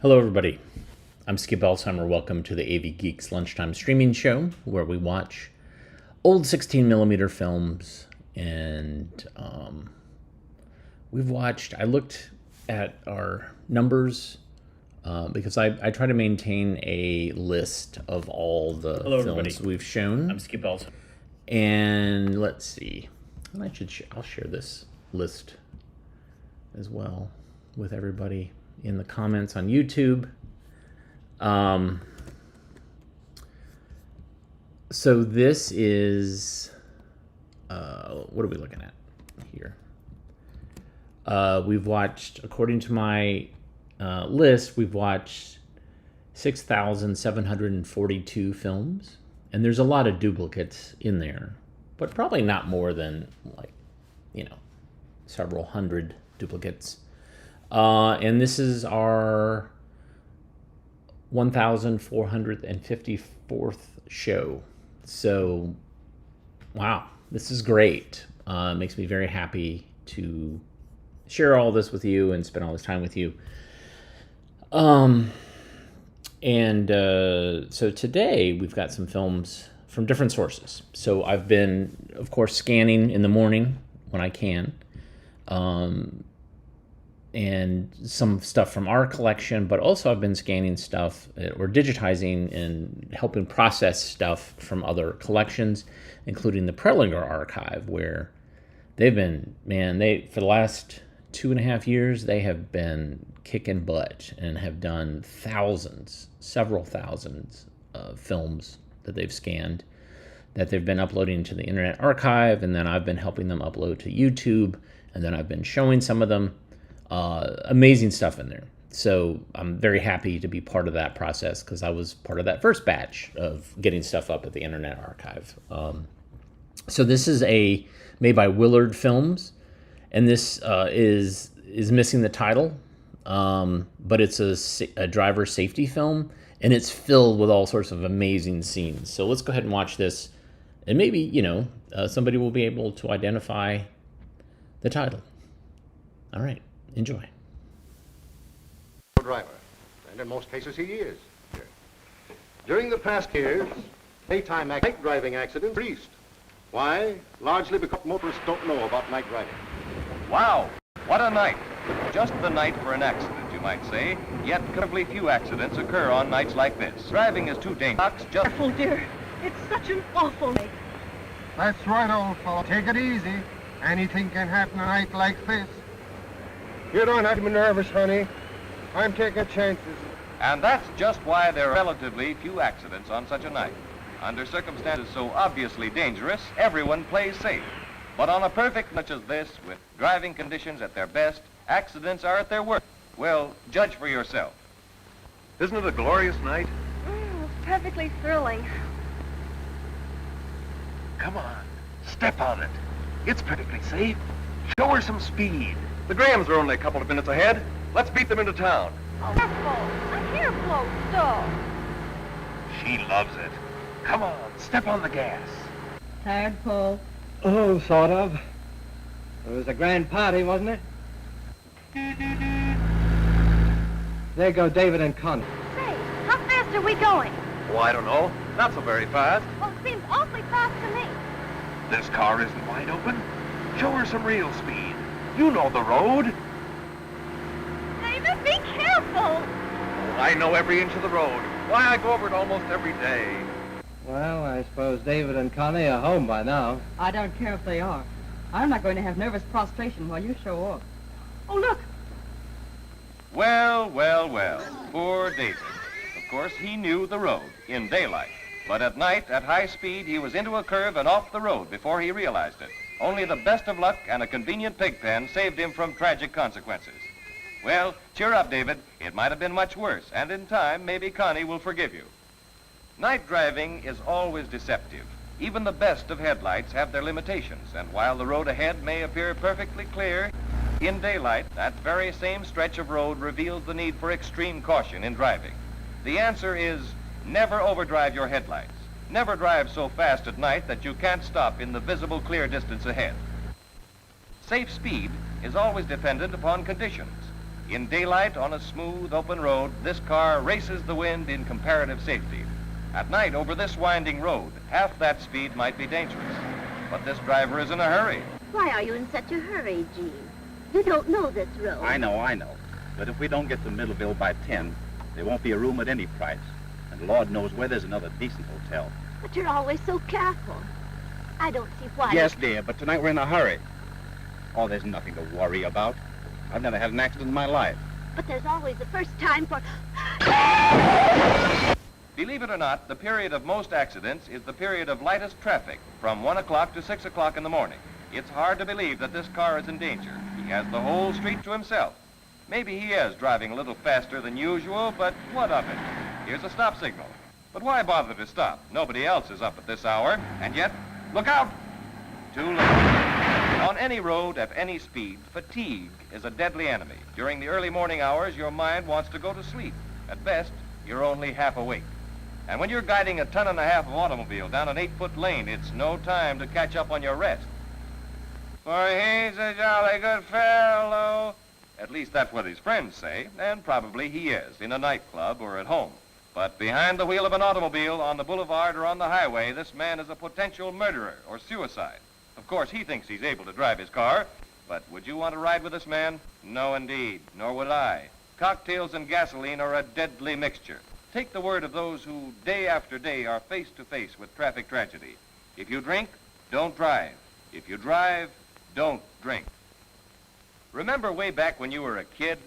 Hello, everybody. I'm Skip Elsheimer. Welcome to the AV Geeks Lunchtime Streaming Show, where we watch old 16mm films. And I looked at our numbers because I try to maintain a list of all the films we've shown. I'm Skip Elsheimer. And let's see. I'll share this list as well with everybody in the comments on YouTube. So this is, what are we looking at here? We've watched, according to my list, we've watched 6,742 films. And there's a lot of duplicates in there, but probably not more than several hundred duplicates. And this is our 1,454th show. So, wow, this is great. It makes me very happy to share all this with you and spend all this time with you. So today we've got some films from different sources. So I've been, of course, scanning in the morning when I can. And some stuff from our collection, but also I've been scanning stuff or digitizing and helping process stuff from other collections, including the Prelinger archive, where they've been, for the last 2.5 years, they have been kicking butt and have done several thousands of films that they've scanned, that they've been uploading to the Internet Archive, and then I've been helping them upload to YouTube, and then I've been showing some of them. Amazing stuff in there. So I'm very happy to be part of that process because I was part of that first batch of getting stuff up at the Internet Archive. So this is made by Willard Films, and this is missing the title, but it's a driver safety film, and it's filled with all sorts of amazing scenes. So let's go ahead and watch this, and maybe somebody will be able to identify the title. All right. Enjoy. Driver, and in most cases he is. During the past years, daytime night driving accidents increased. Why? Largely because motorists don't know about night driving. Wow, what a night. Just the night for an accident, you might say. Yet comparatively few accidents occur on nights like this. Driving is too dangerous. Careful, dear. It's such an awful night. That's right, old fellow. Take it easy. Anything can happen a night like this. You don't have to be nervous, honey. I'm taking chances. And that's just why there are relatively few accidents on such a night. Under circumstances so obviously dangerous, everyone plays safe. But on a perfect night such as this, with driving conditions at their best, accidents are at their worst. Well, judge for yourself. Isn't it a glorious night? It's perfectly thrilling. Come on, step on it. It's perfectly safe. Show her some speed. The Grahams are only a couple of minutes ahead. Let's beat them into town. Careful. I hear blow stall. She loves it. Come on, step on the gas. Tired, Paul? Oh, sort of. It was a grand party, wasn't it? There go David and Connie. Say, how fast are we going? Oh, I don't know. Not so very fast. Well, it seems awfully fast to me. This car isn't wide open. Show her some real speed. You know the road. David, be careful. Oh, I know every inch of the road. Why, I go over it almost every day. Well, I suppose David and Connie are home by now. I don't care if they are. I'm not going to have nervous prostration while you show off. Oh, look. Well, well, well. Poor David. Of course, he knew the road in daylight. But at night, at high speed, he was into a curve and off the road before he realized it. Only the best of luck and a convenient pig pen saved him from tragic consequences. Well, cheer up, David. It might have been much worse, and in time, maybe Connie will forgive you. Night driving is always deceptive. Even the best of headlights have their limitations, and while the road ahead may appear perfectly clear, in daylight, that very same stretch of road reveals the need for extreme caution in driving. The answer is never overdrive your headlights. Never drive so fast at night that you can't stop in the visible clear distance ahead. Safe speed is always dependent upon conditions. In daylight, on a smooth, open road, this car races the wind in comparative safety. At night, over this winding road, half that speed might be dangerous. But this driver is in a hurry. Why are you in such a hurry, Gene? You don't know this road. I know. But if we don't get to Middleville by 10, there won't be a room at any price. And Lord knows where there's another decent hotel. But you're always so careful. I don't see why. Yes, dear, but tonight we're in a hurry. Oh, there's nothing to worry about. I've never had an accident in my life. But there's always the first time for... Believe it or not, the period of most accidents is the period of lightest traffic, from 1 o'clock to 6 o'clock in the morning. It's hard to believe that this car is in danger. He has the whole street to himself. Maybe he is driving a little faster than usual, but what of it? Here's a stop signal. But why bother to stop? Nobody else is up at this hour, and yet, look out! Too late. On any road at any speed, fatigue is a deadly enemy. During the early morning hours, your mind wants to go to sleep. At best, you're only half awake. And when you're guiding a 1.5 ton of automobile down an 8-foot lane, it's no time to catch up on your rest. For he's a jolly good fellow. At least that's what his friends say, and probably he is, in a nightclub or at home. But behind the wheel of an automobile, on the boulevard or on the highway, this man is a potential murderer or suicide. Of course, he thinks he's able to drive his car, but would you want to ride with this man? No, indeed, nor would I. Cocktails and gasoline are a deadly mixture. Take the word of those who, day after day, are face to face with traffic tragedy. If you drink, don't drive. If you drive, don't drink. Remember way back when you were a kid,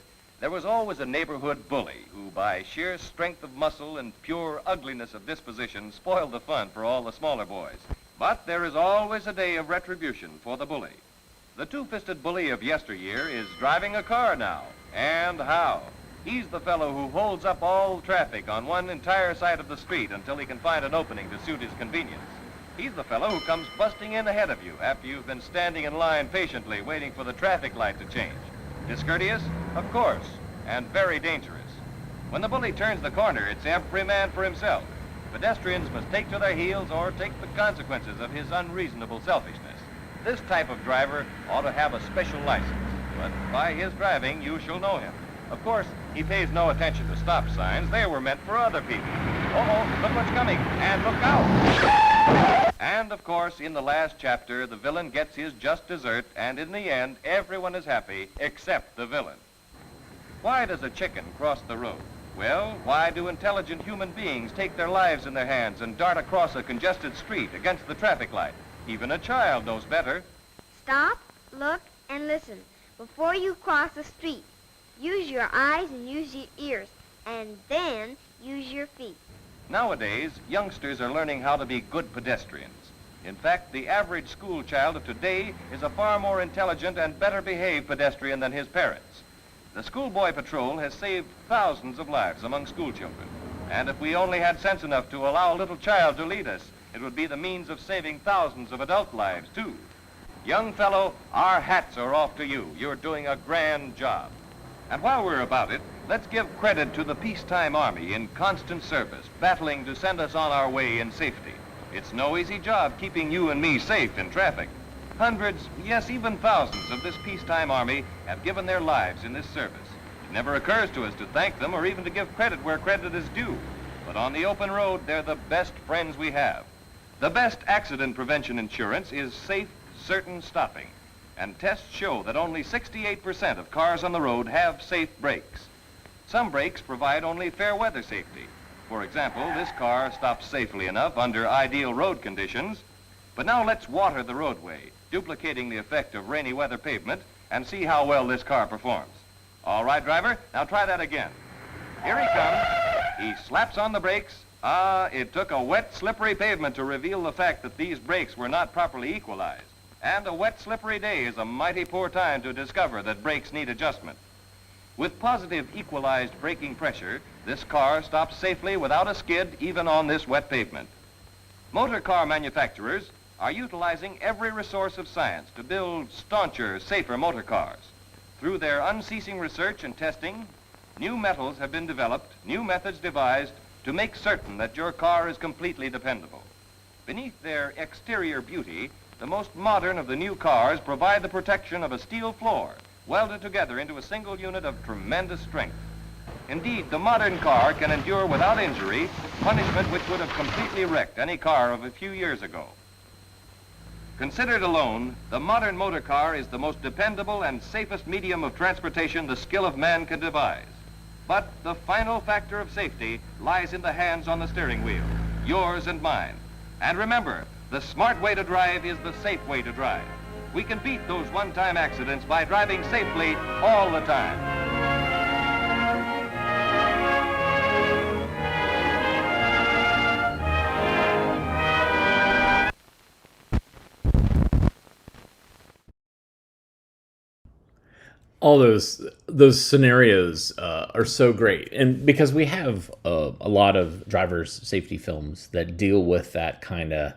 there was always a neighborhood bully who, by sheer strength of muscle and pure ugliness of disposition, spoiled the fun for all the smaller boys. But there is always a day of retribution for the bully. The two-fisted bully of yesteryear is driving a car now. And how? He's the fellow who holds up all traffic on one entire side of the street until he can find an opening to suit his convenience. He's the fellow who comes busting in ahead of you after you've been standing in line patiently waiting for the traffic light to change. Discourteous? Of course, and very dangerous. When the bully turns the corner, it's every man for himself. Pedestrians must take to their heels or take the consequences of his unreasonable selfishness. This type of driver ought to have a special license, but by his driving, you shall know him. Of course, he pays no attention to stop signs. They were meant for other people. Uh-oh, look what's coming, and look out! And, of course, in the last chapter, the villain gets his just dessert, and in the end, everyone is happy except the villain. Why does a chicken cross the road? Well, why do intelligent human beings take their lives in their hands and dart across a congested street against the traffic light? Even a child knows better. Stop, look, and listen. Before you cross the street, use your eyes and use your ears, and then use your feet. Nowadays, youngsters are learning how to be good pedestrians. In fact, the average school child of today is a far more intelligent and better behaved pedestrian than his parents. The schoolboy patrol has saved thousands of lives among school children. And if we only had sense enough to allow a little child to lead us, it would be the means of saving thousands of adult lives, too. Young fellow, our hats are off to you. You're doing a grand job. And while we're about it, let's give credit to the peacetime army in constant service, battling to send us on our way in safety. It's no easy job keeping you and me safe in traffic. Hundreds, yes, even thousands of this peacetime army have given their lives in this service. It never occurs to us to thank them or even to give credit where credit is due. But on the open road, they're the best friends we have. The best accident prevention insurance is safe, certain stopping. And tests show that only 68% of cars on the road have safe brakes. Some brakes provide only fair weather safety. For example, this car stops safely enough under ideal road conditions. But now let's water the roadway, duplicating the effect of rainy weather pavement, and see how well this car performs. All right, driver, now try that again. Here he comes. He slaps on the brakes. It took a wet, slippery pavement to reveal the fact that these brakes were not properly equalized. And a wet, slippery day is a mighty poor time to discover that brakes need adjustment. With positive equalized braking pressure, this car stops safely without a skid even on this wet pavement. Motor car manufacturers are utilizing every resource of science to build stauncher, safer motor cars. Through their unceasing research and testing, new metals have been developed, new methods devised to make certain that your car is completely dependable. Beneath their exterior beauty, the most modern of the new cars provide the protection of a steel floor welded together into a single unit of tremendous strength. Indeed, the modern car can endure without injury punishment which would have completely wrecked any car of a few years ago. Considered alone, the modern motor car is the most dependable and safest medium of transportation the skill of man can devise. But the final factor of safety lies in the hands on the steering wheel, yours and mine. And remember, the smart way to drive is the safe way to drive. We can beat those one-time accidents by driving safely all the time. All those scenarios are so great, and because we have a lot of driver's safety films that deal with that kind of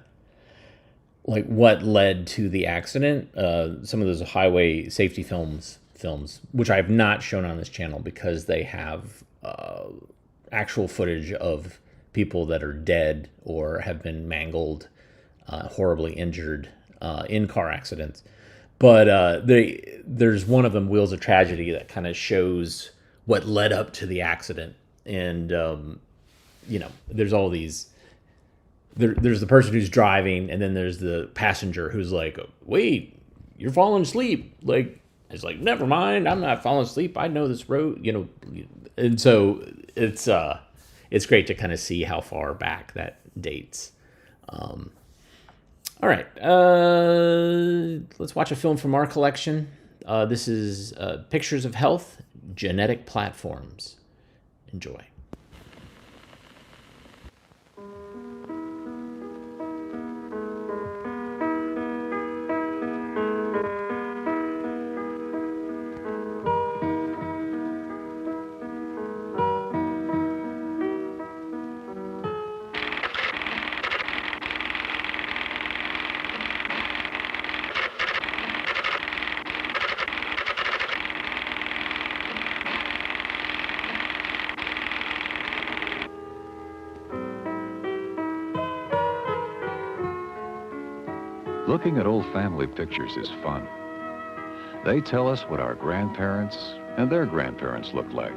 like what led to the accident. Some of those highway safety films, which I have not shown on this channel because they have actual footage of people that are dead or have been mangled, horribly injured in car accidents. But there's one of them, Wheels of Tragedy, that kind of shows what led up to the accident. And, there's all these... There's the person who's driving, and then there's the passenger who's like, wait, you're falling asleep. Like, it's like, never mind, I'm not falling asleep. I know this road, And so it's great to kind of see how far back that dates. All right, let's watch a film from our collection. This is Pictures of Health, Genetic Platforms. Enjoy. Looking at old family pictures is fun. They tell us what our grandparents and their grandparents looked like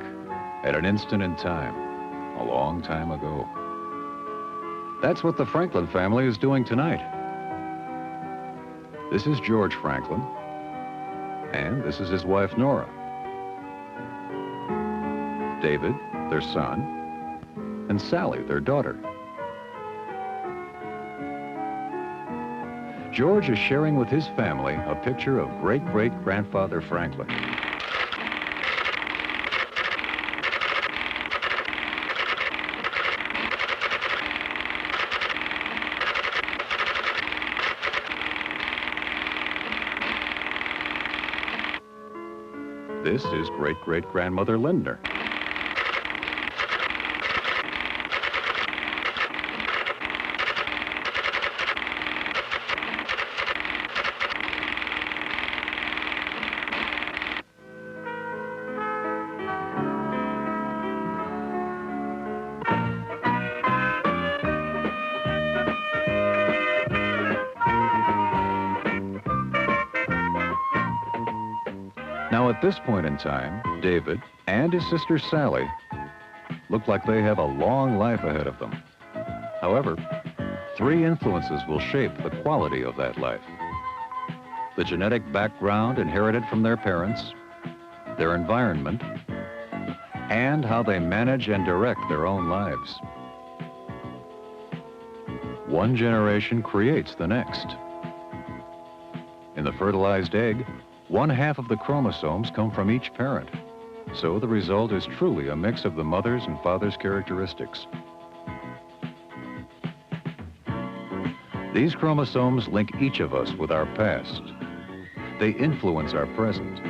at an instant in time, a long time ago. That's what the Franklin family is doing tonight. This is George Franklin, and this is his wife, Nora. David, their son, and Sally, their daughter. George is sharing with his family a picture of great-great-grandfather Franklin. This is great-great-grandmother Lindner. Now, at this point in time, David and his sister Sally look like they have a long life ahead of them. However, three influences will shape the quality of that life: the genetic background inherited from their parents, their environment, and how they manage and direct their own lives. One generation creates the next. In the fertilized egg, 1/2 of the chromosomes come from each parent, so the result is truly a mix of the mother's and father's characteristics. These chromosomes link each of us with our past. They influence our present.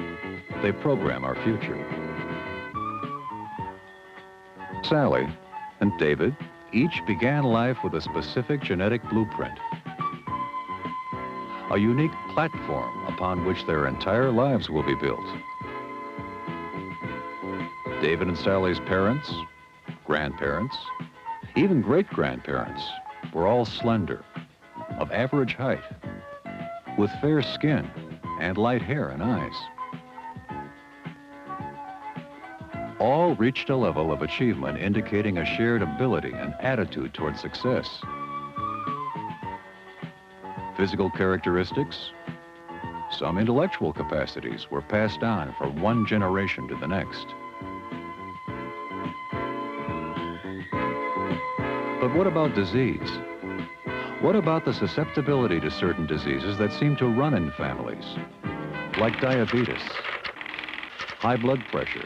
They program our future. Sally and David each began life with a specific genetic blueprint, a unique platform upon which their entire lives will be built. David and Sally's parents, grandparents, even great-grandparents were all slender, of average height, with fair skin and light hair and eyes. all reached a level of achievement indicating a shared ability and attitude toward success. Physical characteristics, some intellectual capacities were passed on from one generation to the next. But what about disease? What about the susceptibility to certain diseases that seem to run in families, like diabetes, high blood pressure,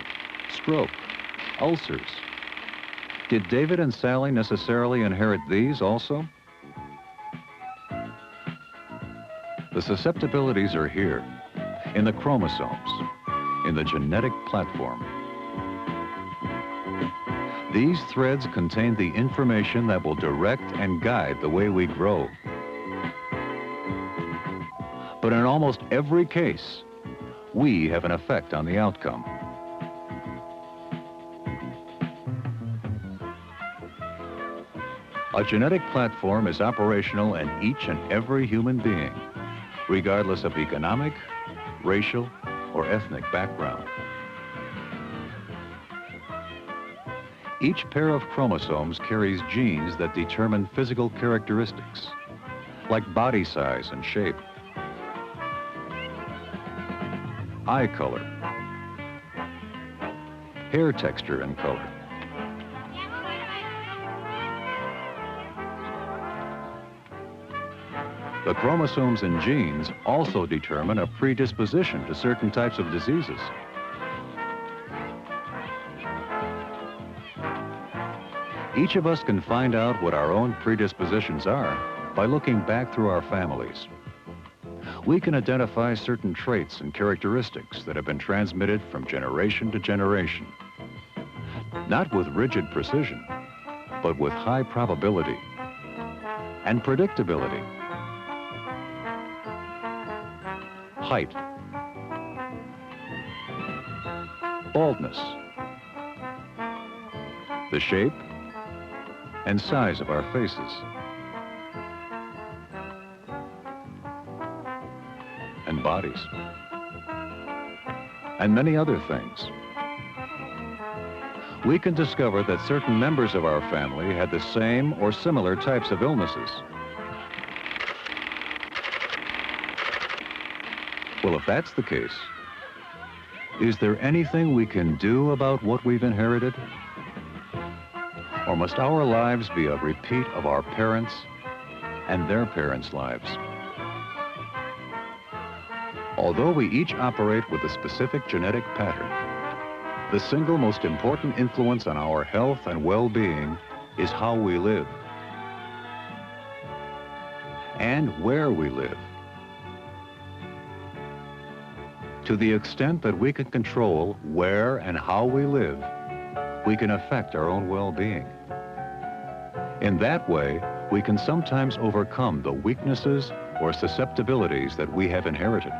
stroke, ulcers? Did David and Sally necessarily inherit these also? The susceptibilities are here, in the chromosomes, in the genetic platform. These threads contain the information that will direct and guide the way we grow. But in almost every case, we have an effect on the outcome. A genetic platform is operational in each and every human being, regardless of economic, racial, or ethnic background. Each pair of chromosomes carries genes that determine physical characteristics, like body size and shape, eye color, hair texture and color, the chromosomes and genes also determine a predisposition to certain types of diseases. Each of us can find out what our own predispositions are by looking back through our families. We can identify certain traits and characteristics that have been transmitted from generation to generation, not with rigid precision, but with high probability and predictability. Height, baldness, the shape and size of our faces, and bodies, and many other things. We can discover that certain members of our family had the same or similar types of illnesses. Well, if that's the case, is there anything we can do about what we've inherited? Or must our lives be a repeat of our parents and their parents' lives? Although we each operate with a specific genetic pattern, the single most important influence on our health and well-being is how we live and where we live. To the extent that we can control where and how we live, we can affect our own well-being. In that way, we can sometimes overcome the weaknesses or susceptibilities that we have inherited.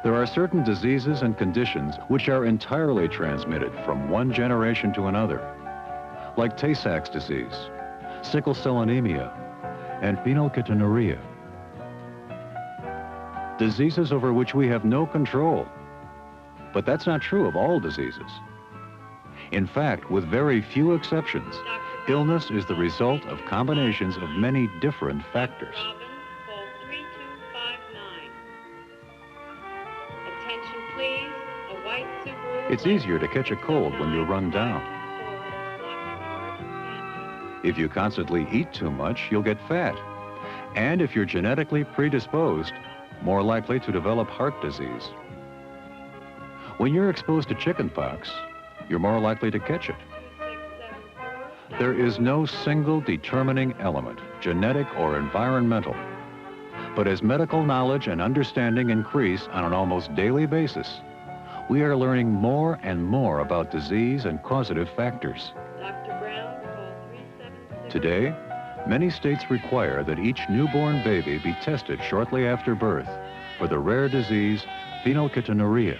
There are certain diseases and conditions which are entirely transmitted from one generation to another, like Tay-Sachs disease, sickle cell anemia, and phenylketonuria. Diseases over which we have no control. But that's not true of all diseases. In fact, with very few exceptions, illness is the result of combinations of many different factors. It's easier to catch a cold when you're run down. If you constantly eat too much, you'll get fat. And if you're genetically predisposed, more likely to develop heart disease. When you're exposed to chickenpox, you're more likely to catch it. There is no single determining element, genetic or environmental. But as medical knowledge and understanding increase on an almost daily basis, we are learning more and more about disease and causative factors. Today, many states require that each newborn baby be tested shortly after birth for the rare disease phenylketonuria,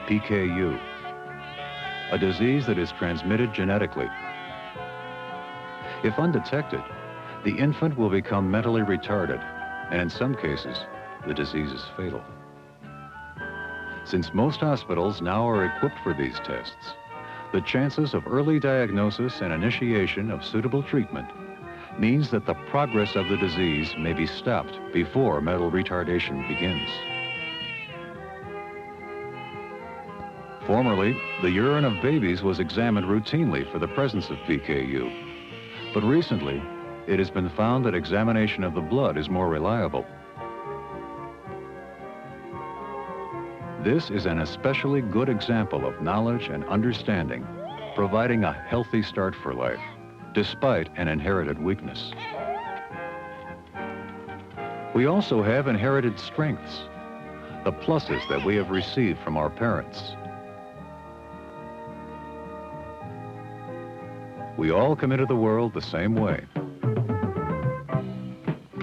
PKU, a disease that is transmitted genetically. If undetected, the infant will become mentally retarded, and in some cases, the disease is fatal. Since most hospitals now are equipped for these tests, the chances of early diagnosis and initiation of suitable treatment means that the progress of the disease may be stopped before mental retardation begins. Formerly, the urine of babies was examined routinely for the presence of PKU, but recently, it has been found that examination of the blood is more reliable. This is an especially good example of knowledge and understanding, providing a healthy start for life, despite an inherited weakness. We also have inherited strengths, the pluses that we have received from our parents. We all come into the world the same way.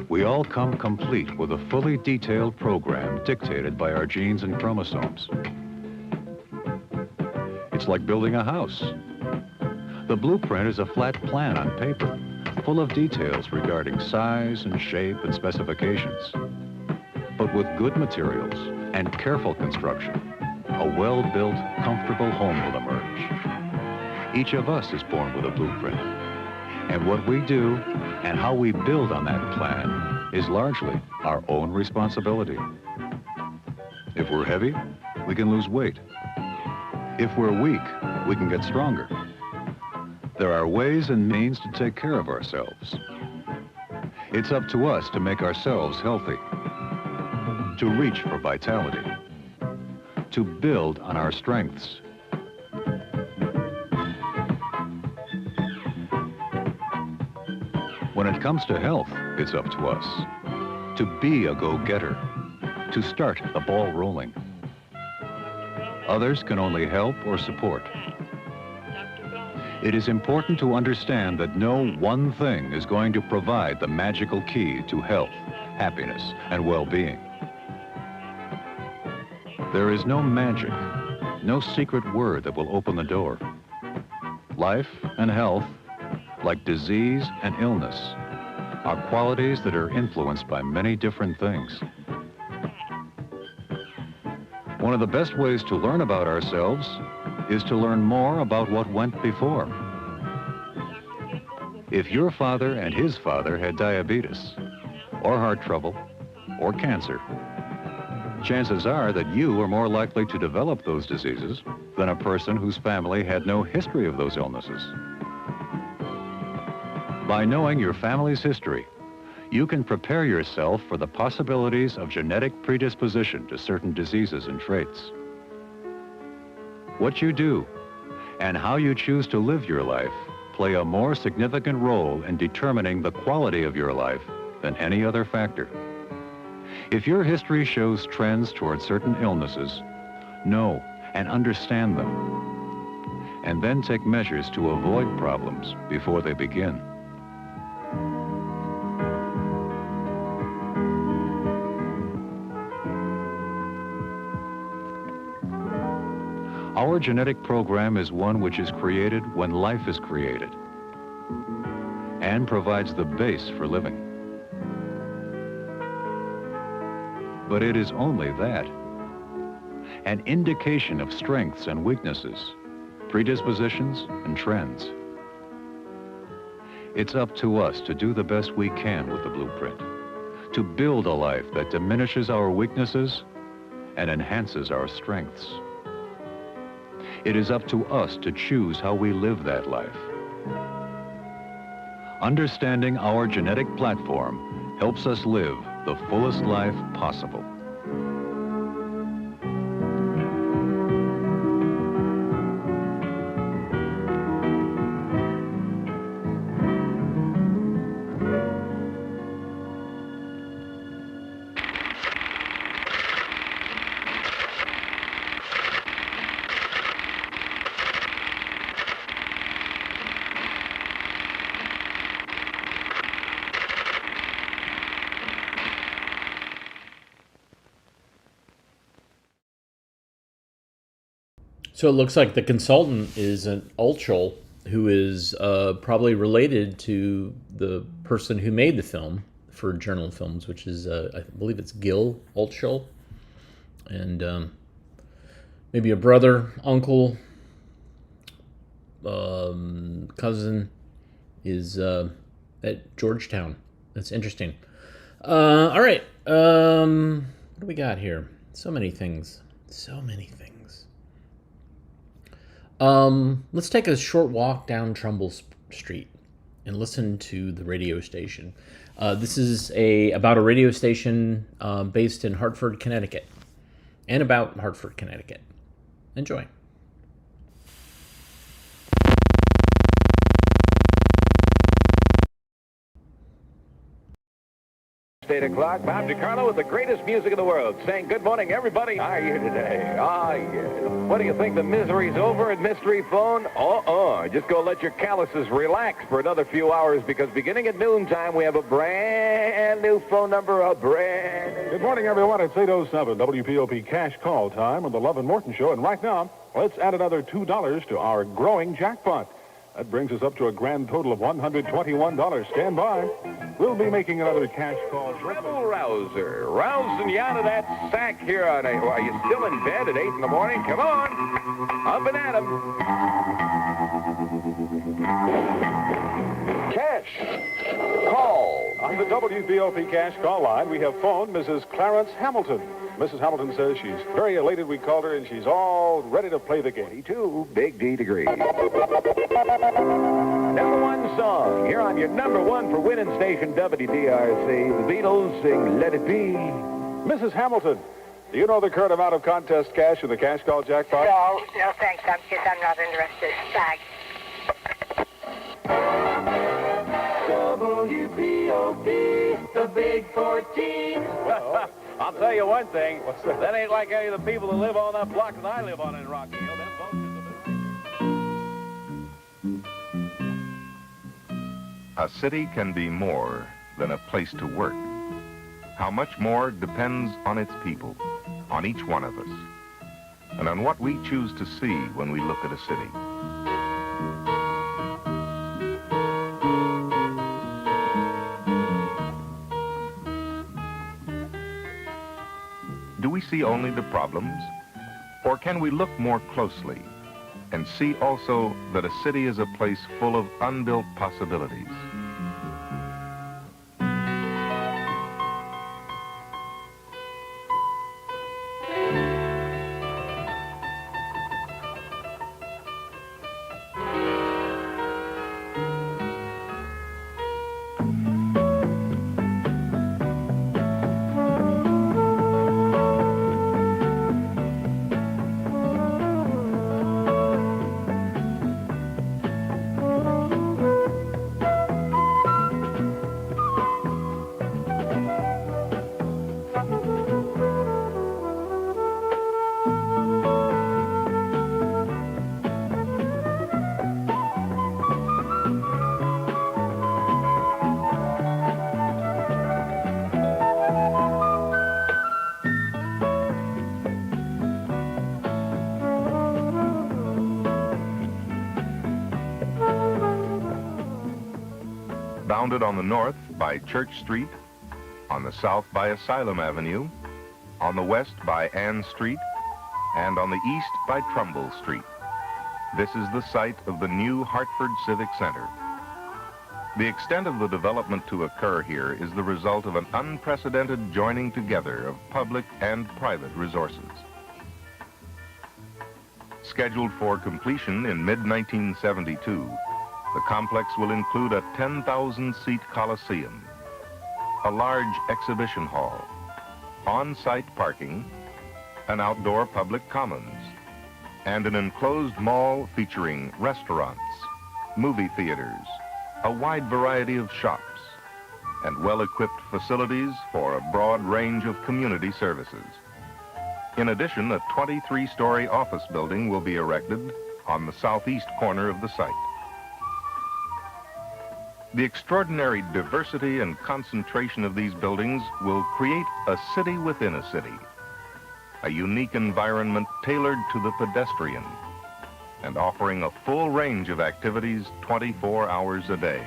We all come complete with a fully detailed program dictated by our genes and chromosomes. It's like building a house. The blueprint is a flat plan on paper, full of details regarding size and shape and specifications. But with good materials and careful construction, a well-built, comfortable home will emerge. Each of us is born with a blueprint. And what we do and how we build on that plan is largely our own responsibility. If we're heavy, we can lose weight. If we're weak, we can get stronger. There are ways and means to take care of ourselves. It's up to us to make ourselves healthy, to reach for vitality, to build on our strengths. When it comes to health, it's up to us to be a go-getter, to start the ball rolling. Others can only help or support. It is important to understand that no one thing is going to provide the magical key to health, happiness, and well-being. There is no magic, no secret word that will open the door. Life and health, like disease and illness, are qualities that are influenced by many different things. One of the best ways to learn about ourselves is to learn more about what went before. If your father and his father had diabetes, or heart trouble, or cancer, chances are that you are more likely to develop those diseases than a person whose family had no history of those illnesses. By knowing your family's history, you can prepare yourself for the possibilities of genetic predisposition to certain diseases and traits. What you do and how you choose to live your life play a more significant role in determining the quality of your life than any other factor. If your history shows trends toward certain illnesses, know and understand them, and then take measures to avoid problems before they begin. Our genetic program is one which is created when life is created and provides the base for living. But it is only that, an indication of strengths and weaknesses, predispositions and trends. It's up to us to do the best we can with the blueprint, to build a life that diminishes our weaknesses and enhances our strengths. It is up to us to choose how we live that life. Understanding our genetic platform helps us live the fullest life possible. So it looks like the consultant is an Ulchel who is probably related to the person who made the film for Journal Films, which is, I believe it's Gil Ulchel. And maybe a brother, uncle, cousin is at Georgetown. That's interesting. All right. What do we got here? So many things. So many things. Let's take a short walk down Trumbull Street and listen to the radio station. This is about a radio station based in Hartford, Connecticut, and about Hartford, Connecticut. Enjoy. It's 8 o'clock. Bob DiCarlo with the greatest music in the world, saying good morning, everybody. How are you today? Ah, yeah. What do you think? The misery's over at Mystery Phone? Just go let your calluses relax for another few hours, because beginning at noontime, we have a brand new phone number, Good morning, everyone. It's 8:07, WPOP cash call time on the Love and Morton Show. And right now, let's add another $2 to our growing jackpot. That brings us up to a grand total of $121. Stand by. We'll be making another cash call. Rebel Rouser, rousing you out of that sack here on a... Are you still in bed at 8 in the morning? Come on. Up and at 'em. Cash call. On the WPOP cash call line, we have phoned Mrs. Clarence Hamilton. Mrs. Hamilton says she's very elated we called her, and she's all ready to play the game. 2 Big D degrees. Number one song here on your number one for winning station WDRC. The Beatles sing Let It Be. Mrs. Hamilton, do you know the current amount of contest cash in the cash call jackpot? No, thanks. I'm not interested. Thanks. WPOP, the Big 14. I'll tell you one thing. What's that? That ain't like any of the people that live on that block that I live on in Rocky Hill. Them folks A city can be more than a place to work. How much more depends on its people, on each one of us, and on what we choose to see when we look at a city. Do we see only the problems, or can we look more closely and see also that a city is a place full of unbuilt possibilities? Bounded on the north by Church Street, on the south by Asylum Avenue, on the west by Ann Street, and on the east by Trumbull Street. This is the site of the new Hartford Civic Center. The extent of the development to occur here is the result of an unprecedented joining together of public and private resources. Scheduled for completion in mid-1972, the complex will include a 10,000-seat coliseum, a large exhibition hall, on-site parking, an outdoor public commons, and an enclosed mall featuring restaurants, movie theaters, a wide variety of shops, and well-equipped facilities for a broad range of community services. In addition, a 23-story office building will be erected on the southeast corner of the site. The extraordinary diversity and concentration of these buildings will create a city within a city, a unique environment tailored to the pedestrian and offering a full range of activities 24 hours a day.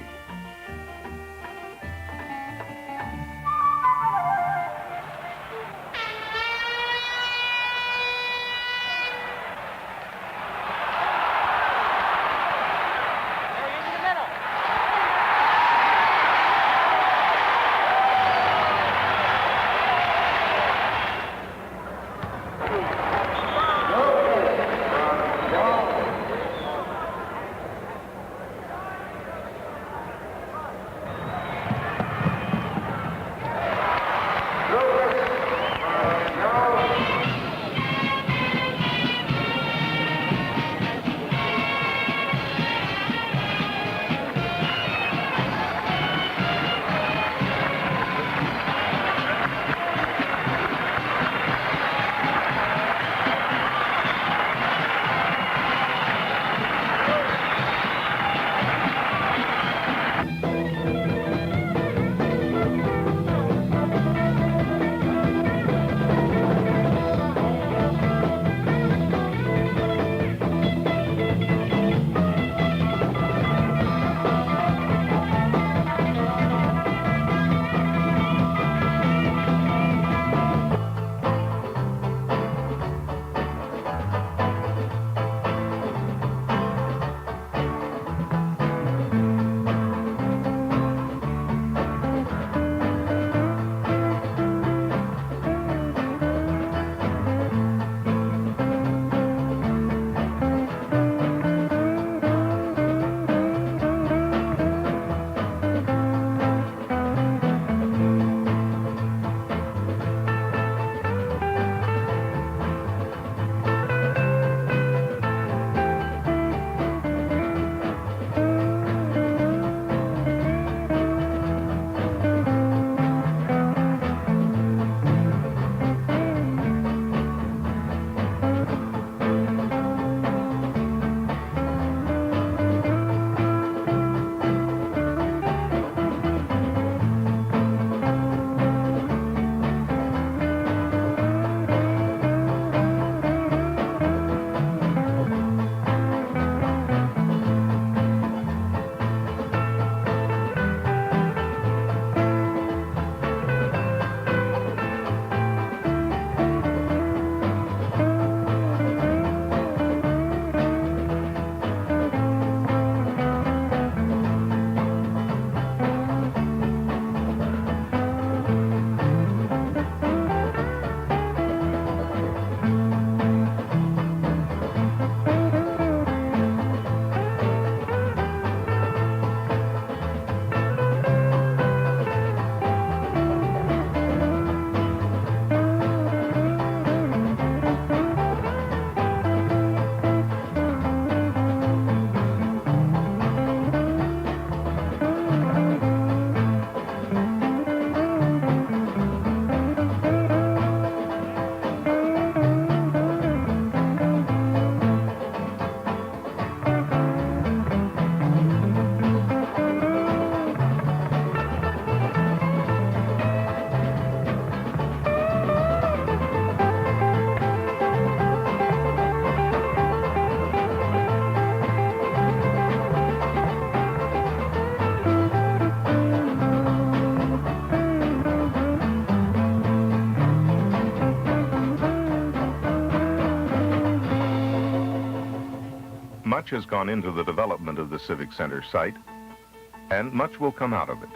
much has gone into the development of the Civic Center site, and much will come out of it.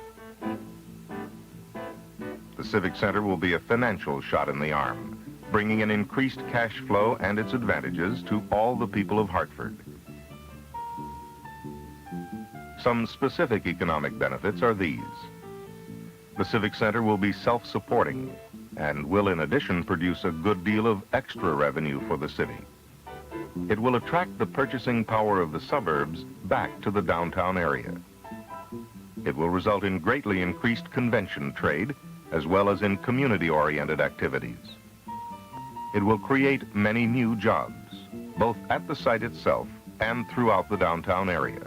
The Civic Center will be a financial shot in the arm, bringing an increased cash flow and its advantages to all the people of Hartford. Some specific economic benefits are these. The Civic Center will be self-supporting and will in addition produce a good deal of extra revenue for the city. It will attract the purchasing power of the suburbs back to the downtown area. It will result in greatly increased convention trade as well as in community-oriented activities. It will create many new jobs, both at the site itself and throughout the downtown area.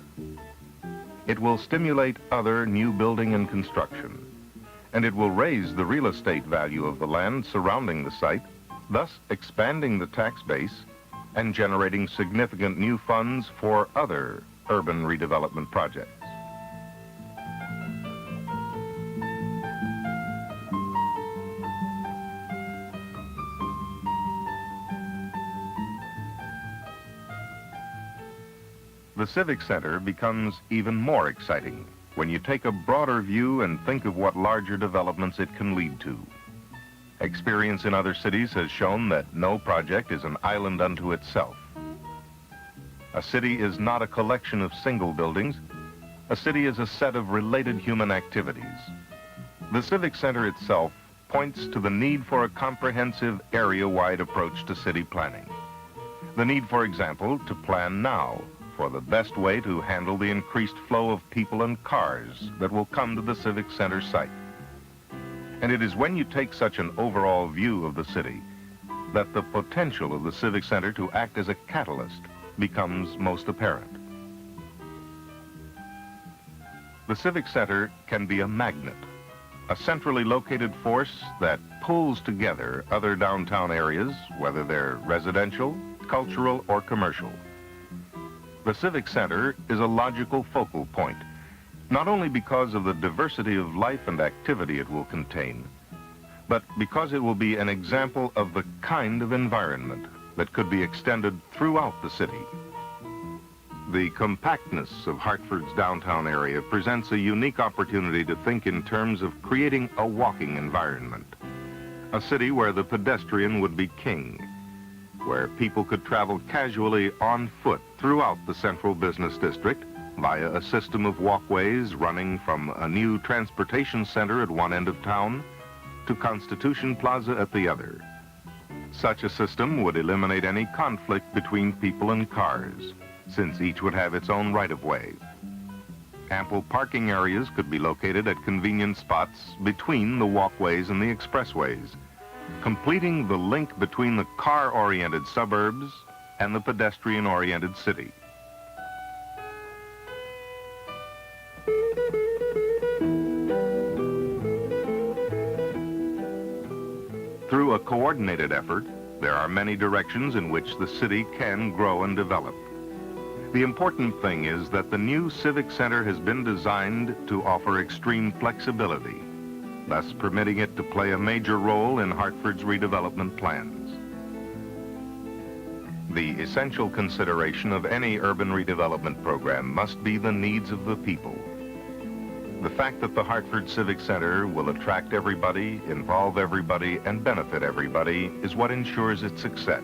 It will stimulate other new building and construction, and it will raise the real estate value of the land surrounding the site, thus expanding the tax base and generating significant new funds for other urban redevelopment projects. The Civic Center becomes even more exciting when you take a broader view and think of what larger developments it can lead to. Experience in other cities has shown that no project is an island unto itself. A city is not a collection of single buildings. A city is a set of related human activities. The Civic Center itself points to the need for a comprehensive area-wide approach to city planning. The need, for example, to plan now for the best way to handle the increased flow of people and cars that will come to the Civic Center site. And it is when you take such an overall view of the city that the potential of the Civic Center to act as a catalyst becomes most apparent. The Civic Center can be a magnet, a centrally located force that pulls together other downtown areas, whether they're residential, cultural, or commercial. The Civic Center is a logical focal point, not only because of the diversity of life and activity it will contain, but because it will be an example of the kind of environment that could be extended throughout the city. The compactness of Hartford's downtown area presents a unique opportunity to think in terms of creating a walking environment, a city where the pedestrian would be king, where people could travel casually on foot throughout the central business district via a system of walkways running from a new transportation center at one end of town to Constitution Plaza at the other. Such a system would eliminate any conflict between people and cars, since each would have its own right-of-way. Ample parking areas could be located at convenient spots between the walkways and the expressways, completing the link between the car-oriented suburbs and the pedestrian-oriented city. Through a coordinated effort, there are many directions in which the city can grow and develop. The important thing is that the new Civic Center has been designed to offer extreme flexibility, thus permitting it to play a major role in Hartford's redevelopment plans. The essential consideration of any urban redevelopment program must be the needs of the people. The fact that the Hartford Civic Center will attract everybody, involve everybody, and benefit everybody is what ensures its success.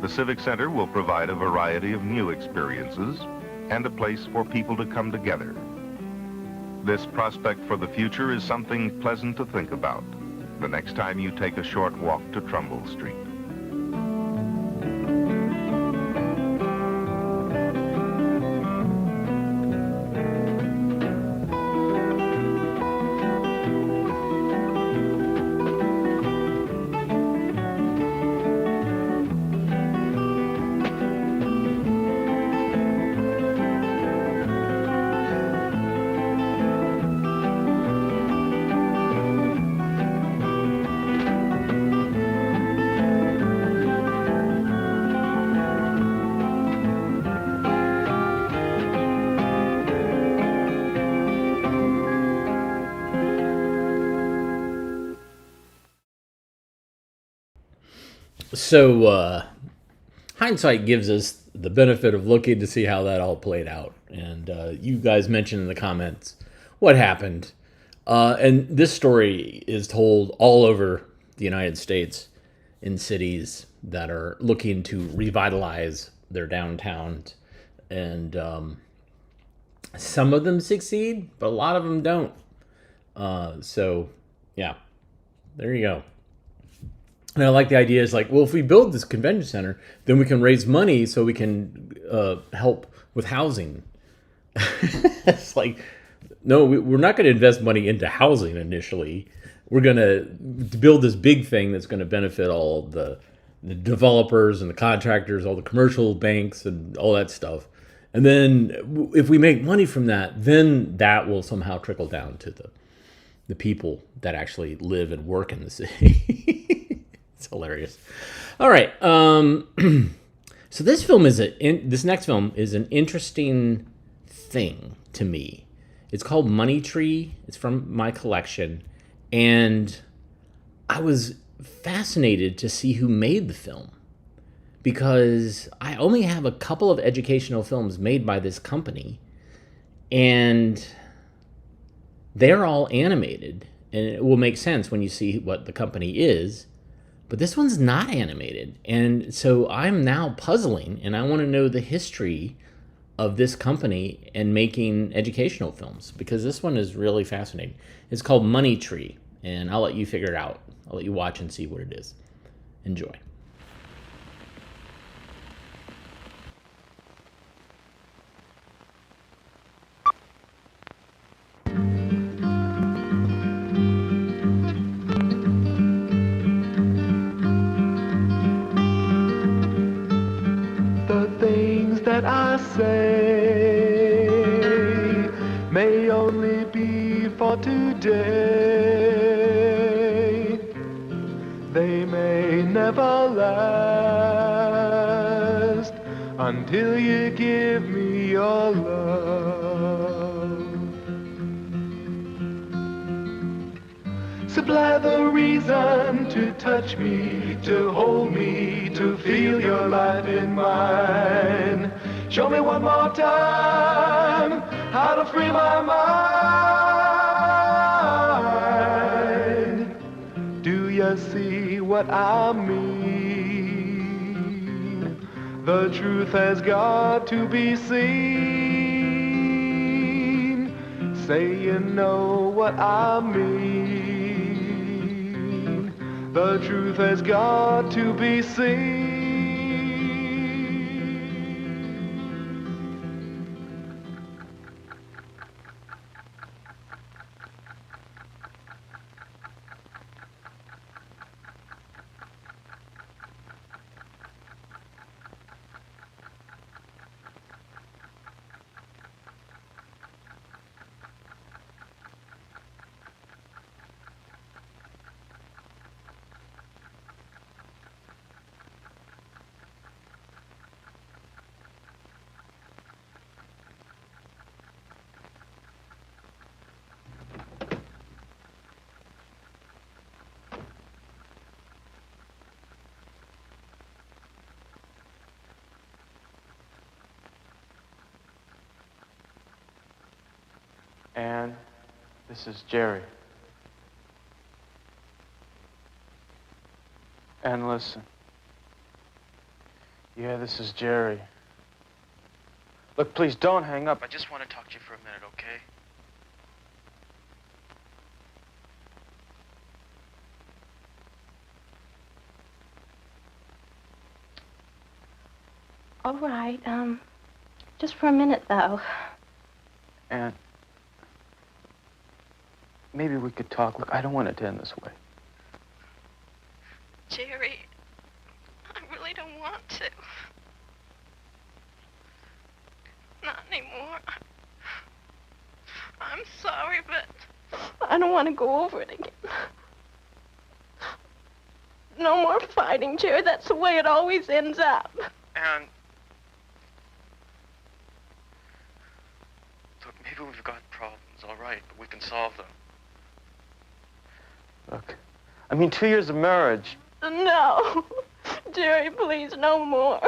The Civic Center will provide a variety of new experiences and a place for people to come together. This prospect for the future is something pleasant to think about the next time you take a short walk to Trumbull Street. So, hindsight gives us the benefit of looking to see how that all played out. And you guys mentioned in the comments what happened. And this story is told all over the United States in cities that are looking to revitalize their downtowns. And some of them succeed, but a lot of them don't. So, yeah, there you go. And I like the idea is like, well, if we build this convention center, then we can raise money so we can help with housing. It's like, no, we're not going to invest money into housing initially. We're going to build this big thing that's going to benefit all the developers and the contractors, all the commercial banks and all that stuff. And then if we make money from that, then that will somehow trickle down to the people that actually live and work in the city. It's hilarious. All right. So this film this next film is an interesting thing to me. It's called Money Tree. It's from my collection. And I was fascinated to see who made the film, because I only have a couple of educational films made by this company, and they're all animated, and it will make sense when you see what the company is, but this one's not animated. And so I'm now puzzling, and I want to know the history of this company and making educational films, because this one is really fascinating. It's called Money Tree, and I'll let you figure it out. I'll let you watch and see what it is. Enjoy. The things that I say may only be for today. They may never last until you give me your love. Supply the reason to touch me, to hold me, to feel your light in mine. Show me one more time how to free my mind. Do you see what I mean? The truth has got to be seen. Say you know what I mean. The truth has got to be seen. Anne, this is Jerry. Anne, listen. Yeah, this is Jerry. Look, please don't hang up. I just want to talk to you for a minute, okay? All right, just for a minute, though. Anne, maybe we could talk. Look, I don't want it to end this way. Jerry, I really don't want to. Not anymore. I'm sorry, but I don't want to go over it again. No more fighting, Jerry. That's the way it always ends up. Anne, look, maybe we've got problems, all right, but we can solve them. Look, I mean, 2 years of marriage. No. Jerry, please, no more.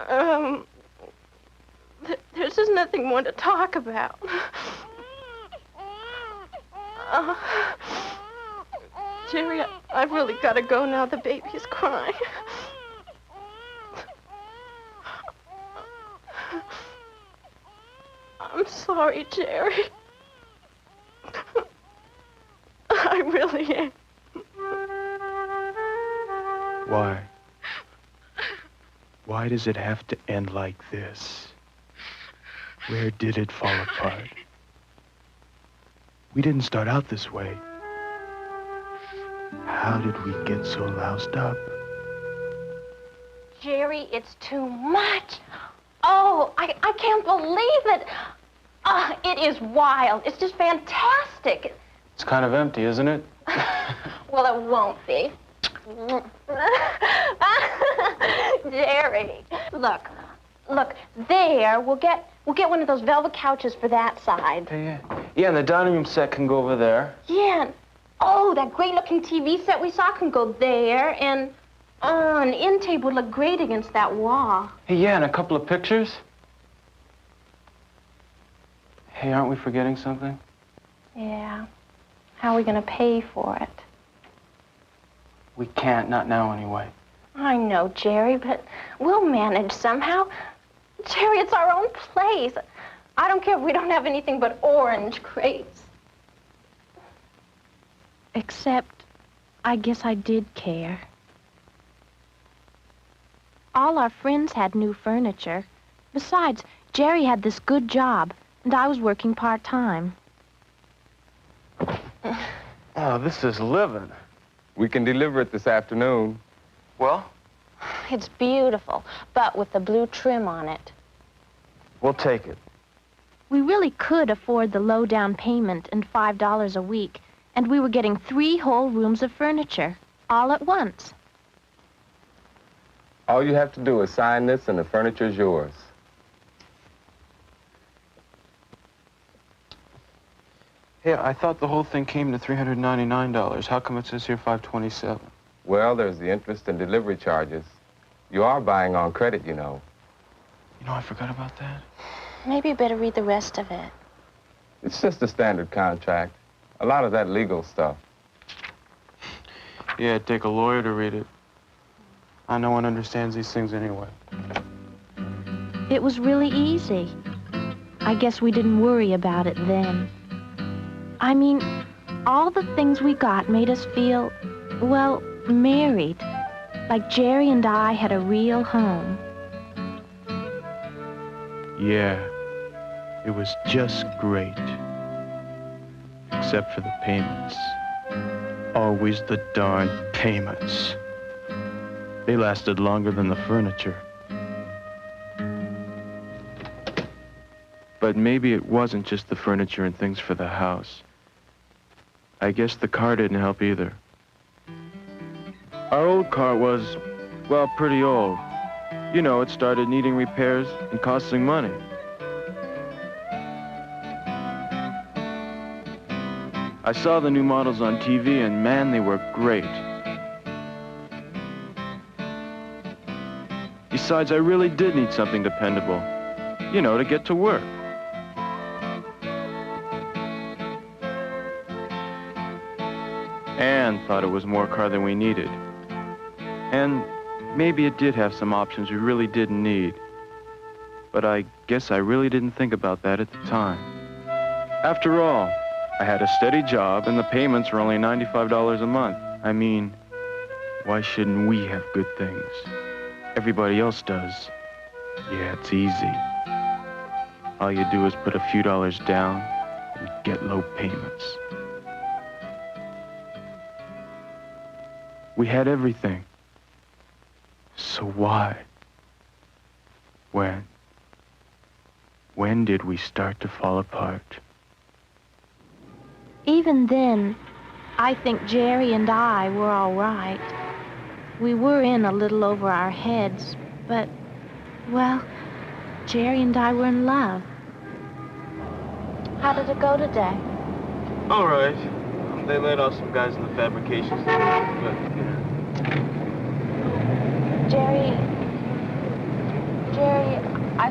There's just nothing more to talk about. Jerry, I've really got to go now. The baby's crying. I'm sorry, Jerry. I really am. Why? Why does it have to end like this? Where did it fall apart? We didn't start out this way. How did we get so loused up? Jerry, it's too much. Oh, I can't believe it. It is wild. It's just fantastic. It's kind of empty, isn't it? Well, it won't be. Jerry, look, there. We'll get one of those velvet couches for that side. Yeah, and the dining room set can go over there. Yeah. And, oh, that great-looking TV set we saw can go there, and an end table would look great against that wall. Hey, yeah, and a couple of pictures. Hey, aren't we forgetting something? Yeah. How are we going to pay for it? We can't, not now anyway. I know, Jerry, but we'll manage somehow. Jerry, it's our own place. I don't care if we don't have anything but orange crepes. Except, I guess I did care. All our friends had new furniture. Besides, Jerry had this good job, and I was working part-time. Oh, this is living. We can deliver it this afternoon. Well? It's beautiful, but with the blue trim on it. We'll take it. We really could afford the low down payment and $5 a week, and we were getting 3 whole rooms of furniture, all at once. All you have to do is sign this and the furniture's yours. Hey, I thought the whole thing came to $399. How come it says here $527? Well, there's the interest and delivery charges. You are buying on credit, you know. You know, I forgot about that. Maybe you better read the rest of it. It's just a standard contract. A lot of that legal stuff. Yeah, it'd take a lawyer to read it. No one understands these things anyway. It was really easy. I guess we didn't worry about it then. I mean, all the things we got made us feel, well, married. Like Jerry and I had a real home. Yeah, it was just great. Except for the payments. Always the darn payments. They lasted longer than the furniture. But maybe it wasn't just the furniture and things for the house. I guess the car didn't help either. Our old car was, well, pretty old. You know, it started needing repairs and costing money. I saw the new models on TV, and man, they were great. Besides, I really did need something dependable. You know, to get to work. Anne thought it was more car than we needed. And maybe it did have some options we really didn't need. But I guess I really didn't think about that at the time. After all, I had a steady job and the payments were only $95 a month. I mean, why shouldn't we have good things? Everybody else does. Yeah, it's easy. All you do is put a few dollars down and get low payments. We had everything. So why? When did we start to fall apart? Even then, I think Jerry and I were all right. We were in a little over our heads, but, well, Jerry and I were in love. How did it go today? All right. They laid off some guys in the fabrications. But, Jerry,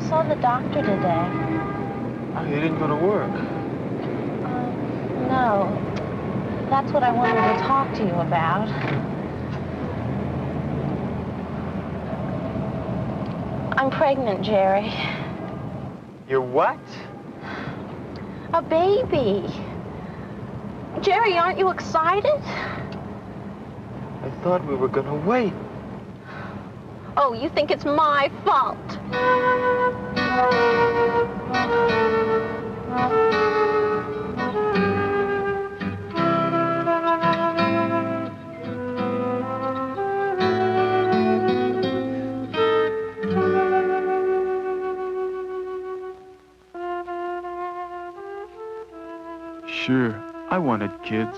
saw the doctor today. Oh, you didn't go to work? No. That's what I wanted to talk to you about. I'm pregnant, Jerry. You're what? A baby. Jerry, aren't you excited? I thought we were gonna wait. Oh, you think it's my fault? Sure, I wanted kids.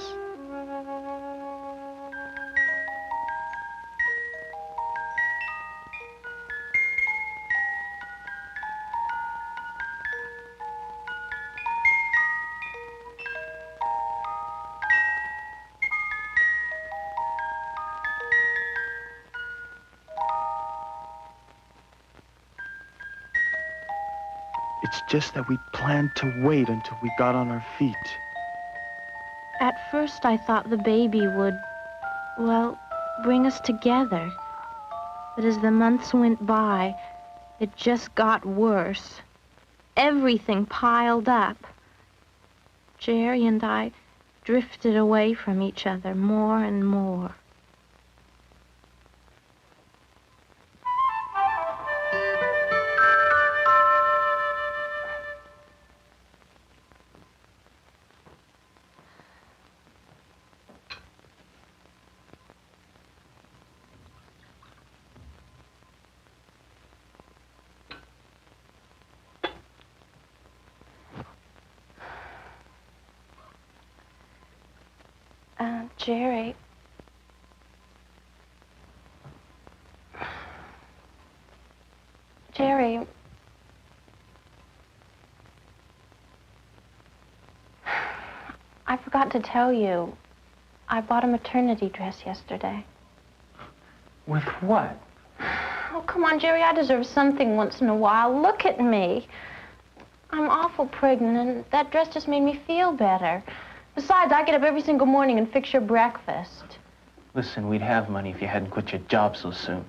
It's just that we planned to wait until we got on our feet. At first, I thought the baby would, well, bring us together. But as the months went by, it just got worse. Everything piled up. Jerry and I drifted away from each other more and more. Jerry. Jerry. I forgot to tell you. I bought a maternity dress yesterday. With what? Oh, come on, Jerry. I deserve something once in a while. Look at me. I'm awful pregnant, and that dress just made me feel better. Besides, I get up every single morning and fix your breakfast. Listen, we'd have money if you hadn't quit your job so soon.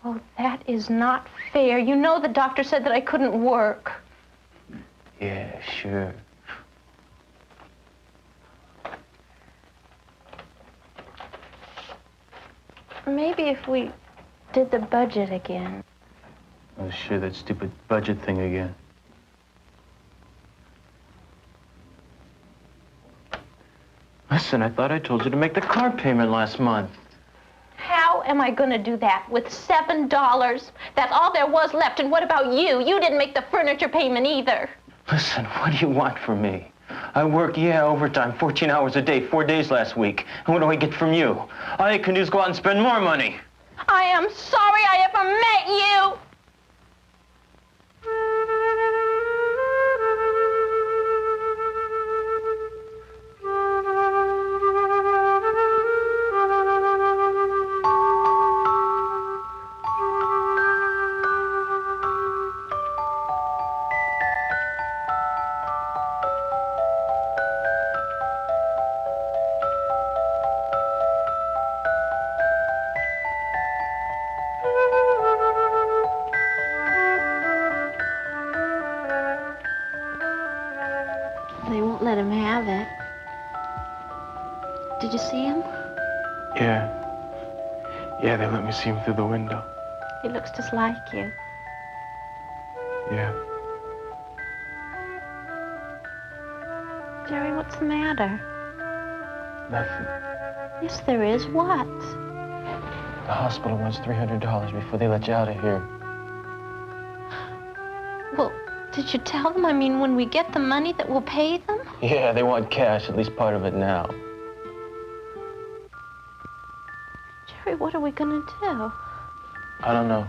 Oh, that is not fair. You know the doctor said that I couldn't work. Yeah, sure. Maybe if we did the budget again. Oh, sure, that stupid budget thing again. Listen, I thought I told you to make the car payment last month. How am I going to do that with $7? That's all there was left. And what about you? You didn't make the furniture payment either. Listen, what do you want from me? I work, overtime, 14 hours a day, 4 days last week. And what do I get from you? All you can do is go out and spend more money. I am sorry I ever met you. They won't let him have it. Did you see him? Yeah. Yeah, they let me see him through the window. He looks just like you. Yeah. Jerry, what's the matter? Nothing. Yes, there is. What? The hospital wants $300 before they let you out of here. Well, did you tell them? I mean, when we get the money that we'll pay them? Yeah, they want cash, at least part of it now. Jerry, what are we gonna do? I don't know.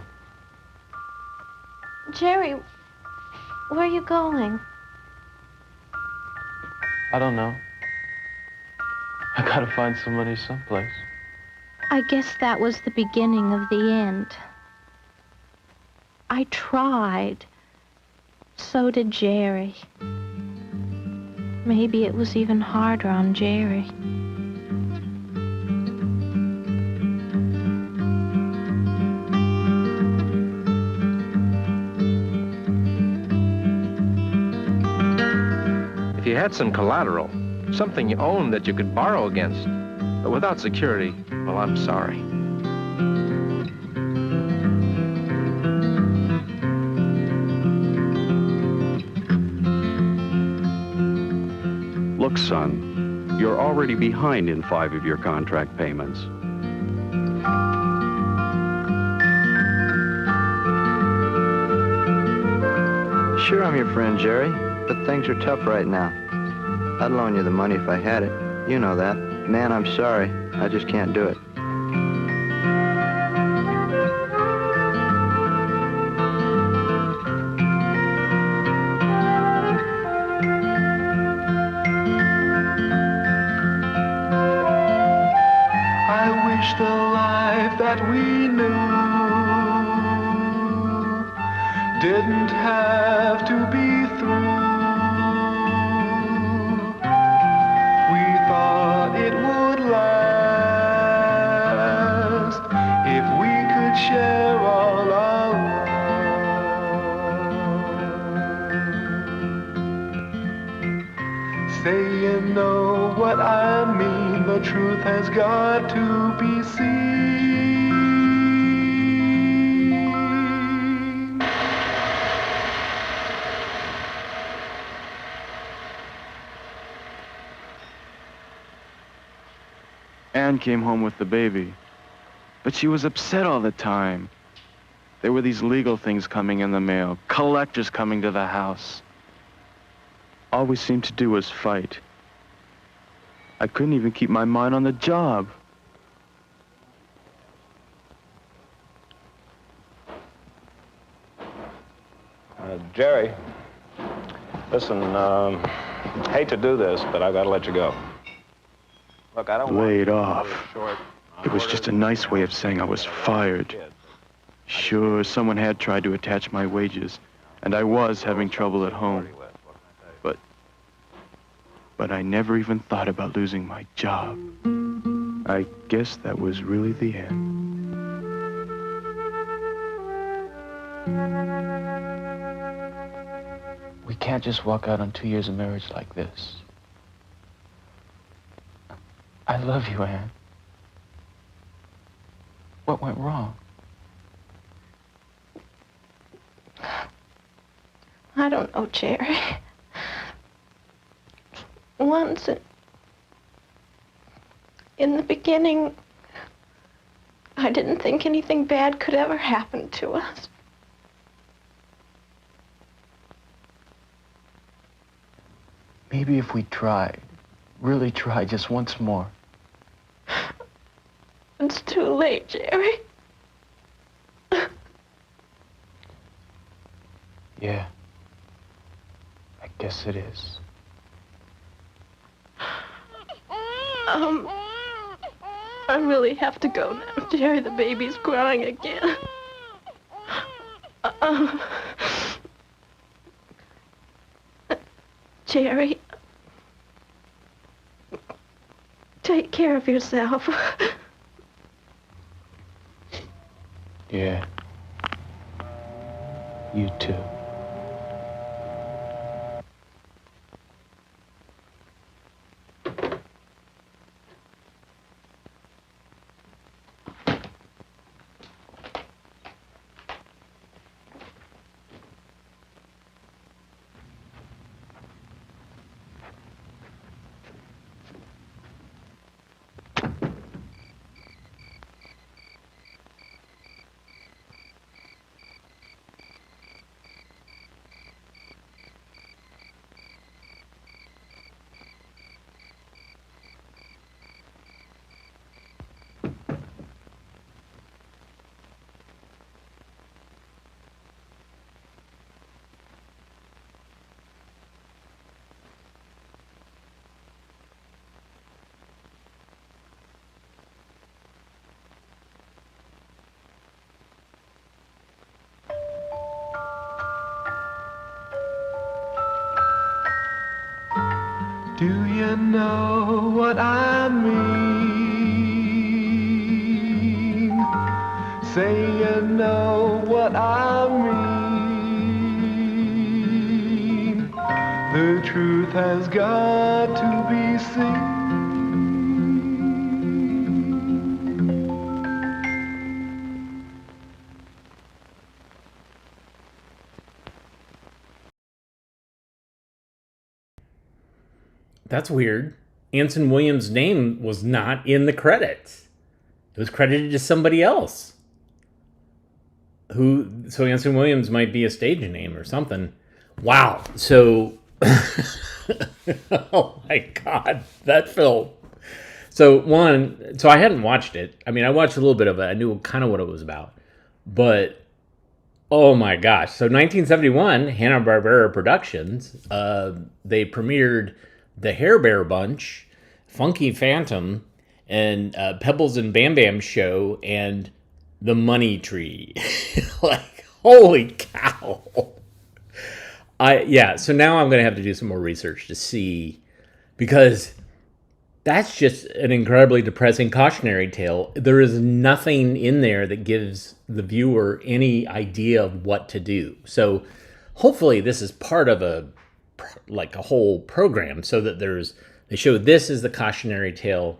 Jerry, where are you going? I don't know. I gotta find some money someplace. I guess that was the beginning of the end. I tried. So did Jerry. Maybe it was even harder on Jerry. If you had some collateral, something you owned that you could borrow against, but without security, well, I'm sorry. Look, son, you're already behind in 5 of your contract payments. Sure, I'm your friend, Jerry, but things are tough right now. I'd loan you the money if I had it. You know that. Man, I'm sorry. I just can't do it. I wish the life that we knew didn't have to be through. We thought it would last if we could share all our love. Say you know what I mean, the truth has got to be seen. Anne came home with the baby, but she was upset all the time. There were these legal things coming in the mail, collectors coming to the house. All we seemed to do was fight. I couldn't even keep my mind on the job. Jerry, listen, hate to do this, but I've got to let you go. Look, I don't Laid want off. short. It was just a nice way of saying I was fired. Sure, someone had tried to attach my wages, and I was having trouble at home. But I never even thought about losing my job. I guess that was really the end. We can't just walk out on 2 years of marriage like this. I love you, Anne. What went wrong? I don't know, Jerry. Once, in the beginning, I didn't think anything bad could ever happen to us. Maybe if we tried, really tried just once more. It's too late, Jerry. Yeah, I guess it is. I really have to go now, Jerry. The baby's crying again. Jerry, take care of yourself. Yeah. You too. Do you know what I mean? Say you know what I mean. The truth has got to be seen. That's weird. Anson Williams' name was not in the credits. It was credited to somebody else. So Anson Williams might be a stage name or something. Wow. So, oh my God, that film. So I hadn't watched it. I mean, I watched a little bit of it. I knew kind of what it was about. But, oh my gosh. So 1971, Hanna-Barbera Productions, they premiered The Hair Bear Bunch, Funky Phantom, and Pebbles and Bam Bam Show, and The Money Tree. Like, holy cow. So now I'm going to have to do some more research to see, because that's just an incredibly depressing cautionary tale. There is nothing in there that gives the viewer any idea of what to do. So hopefully this is part of a whole program, so that they show this as the cautionary tale.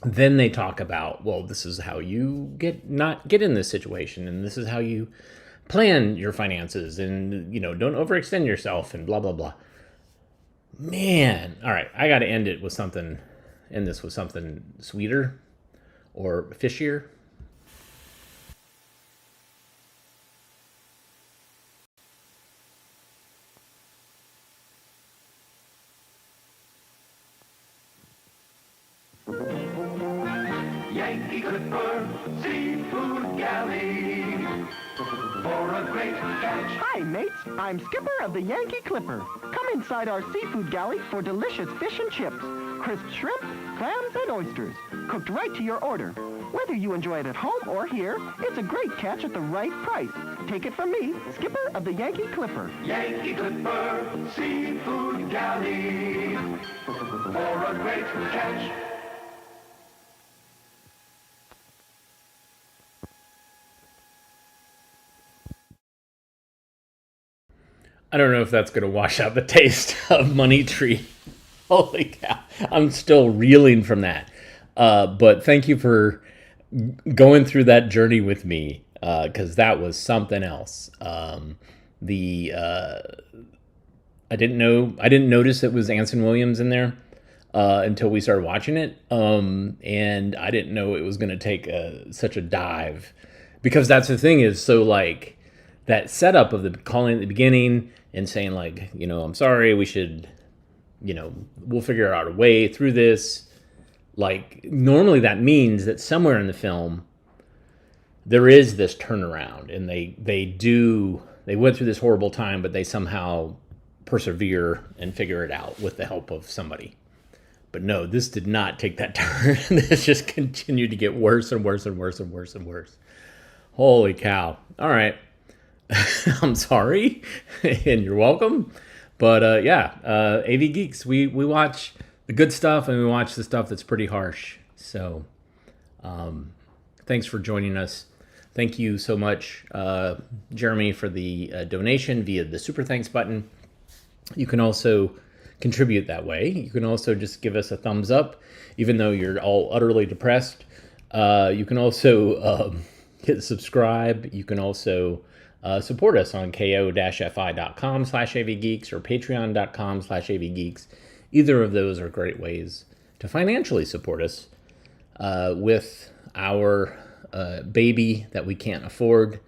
Then they talk about, well, this is how you not get in this situation, and this is how you plan your finances, and don't overextend yourself, and blah blah blah. Man, all right, I got to end this with something sweeter or fishier. Yankee Clipper Seafood Galley for a great catch. Hi, mates. I'm skipper of the Yankee Clipper. Come inside our seafood galley for delicious fish and chips, crisp shrimp, clams, and oysters, cooked right to your order. Whether you enjoy it at home or here, it's a great catch at the right price. Take it from me, skipper of the Yankee Clipper. Yankee Clipper Seafood Galley for a great catch. I don't know if that's going to wash out the taste of Money Tree. Holy cow. I'm still reeling from that. But thank you for going through that journey with me, because that was something else. I didn't notice it was Anson Williams in there until we started watching it. And I didn't know it was going to take such a dive, because that's the thing is, so like that setup of the calling at the beginning and saying like, I'm sorry, we should, we'll figure out a way through this. Like, normally that means that somewhere in the film there is this turnaround, and they went through this horrible time, but they somehow persevere and figure it out with the help of somebody. But no, this did not take that turn. This just continued to get worse and worse and worse and worse and worse. Holy cow. All right. I'm sorry, and you're welcome. But AV Geeks, we watch the good stuff, and we watch the stuff that's pretty harsh. So thanks for joining us. Thank you so much, Jeremy, for the donation via the Super Thanks button. You can also contribute that way. You can also just give us a thumbs up, even though you're all utterly depressed. You can also hit subscribe. You can also support us on ko-fi.com/avgeeks or patreon.com/avgeeks. Either of those are great ways to financially support us with our baby that we can't afford.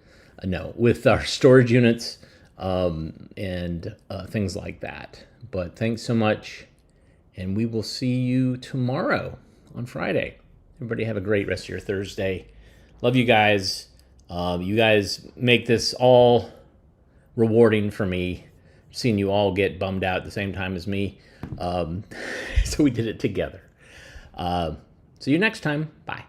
With our storage units and things like that. But thanks so much, and we will see you tomorrow on Friday. Everybody have a great rest of your Thursday. Love you guys. You guys make this all rewarding for me, seeing you all get bummed out at the same time as me. So we did it together. See you next time. Bye.